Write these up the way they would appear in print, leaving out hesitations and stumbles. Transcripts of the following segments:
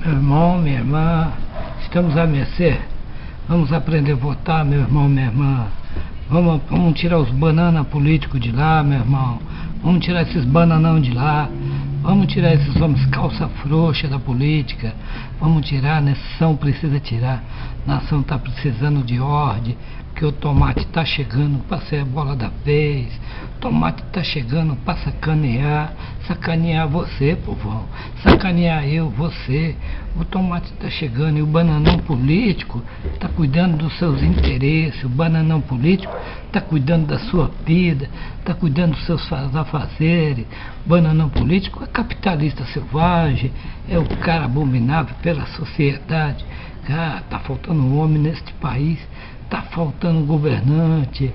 Meu irmão, minha irmã, estamos à mercê. Vamos aprender a votar, meu irmão, minha irmã. Vamos tirar os banana políticos de lá, meu irmão. Vamos tirar esses bananão de lá. Vamos tirar esses homens calça frouxa da política. Vamos tirar, a nação precisa tirar. A nação está precisando de ordem, porque o tomate está chegando para ser a bola da vez. O tomate está chegando para sacanear você, povão. Sacanear eu, você. O tomate está chegando e o bananão político está cuidando dos seus interesses. O bananão político está cuidando da sua vida, está cuidando dos seus afazeres. O bananão político é capitalista selvagem, é o cara abominável pela sociedade. Cara, tá faltando um homem neste país. Está faltando governante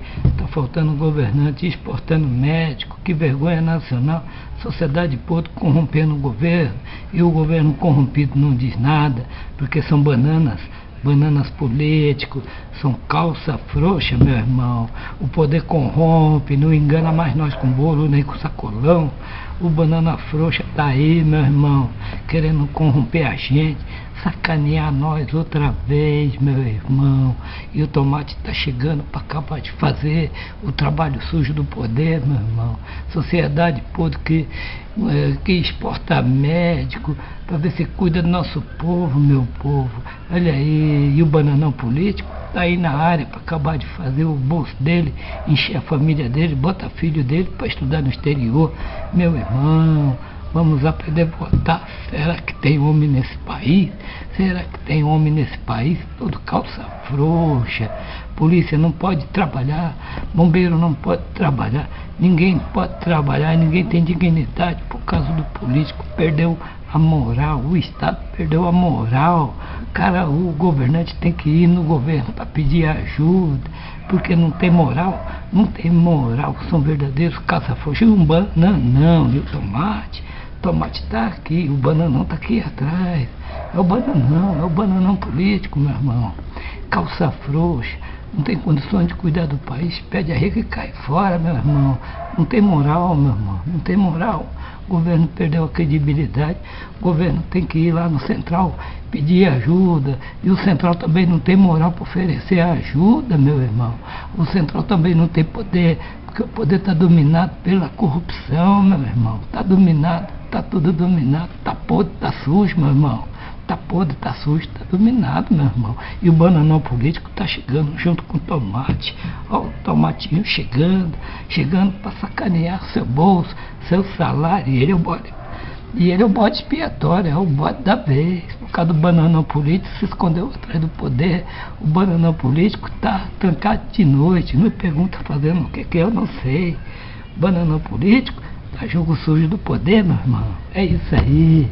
exportando médico, que vergonha nacional, sociedade podre corrompendo o governo, e o governo corrompido não diz nada, porque são bananas políticos, são calça frouxa, meu irmão. O poder corrompe, não engana mais nós com bolo nem com sacolão. O banana frouxa tá aí, meu irmão, querendo corromper a gente, sacanear nós outra vez, meu irmão. E o tomate tá chegando para acabar de fazer o trabalho sujo do poder, meu irmão. Sociedade podre que exporta médico para ver se cuida do nosso povo, meu povo. Olha aí, e o bananão político tá aí na área para acabar de fazer o bolso dele, encher a família dele, bota filho dele para estudar no exterior. Meu irmão, vamos aprender a votar. Será que tem homem nesse país? Será que tem homem nesse país? Todo calça frouxa. Polícia não pode trabalhar, bombeiro não pode trabalhar, ninguém pode trabalhar, ninguém tem dignidade por causa do político. Perdeu a moral, o Estado perdeu a moral. Cara, o governante tem que ir no governo para pedir ajuda, porque não tem moral, são verdadeiros caça-frouxos. Um bananão e o tomate está aqui, o bananão está aqui atrás. É o bananão político, meu irmão. Calça frouxa, não tem condições de cuidar do país, pede arrego e cai fora, meu irmão. Não tem moral, meu irmão, não tem moral. O governo perdeu a credibilidade, o governo tem que ir lá no Central pedir ajuda, e o Central também não tem moral para oferecer ajuda, meu irmão. O Central também não tem poder, porque o poder está dominado pela corrupção, meu irmão. Está dominado, está tudo dominado, está podre, está sujo, meu irmão. Tá podre, tá sujo, tá dominado, meu irmão. E o bananão político tá chegando junto com o tomate. Ó, o tomatinho chegando para sacanear seu bolso, seu salário. E ele é o bode expiatório, é o bode da vez. Por causa do bananão político, se escondeu atrás do poder. O bananão político tá trancado de noite. Não me pergunta fazendo o que eu não sei. Bananão político tá jogo sujo do poder, meu irmão. É isso aí.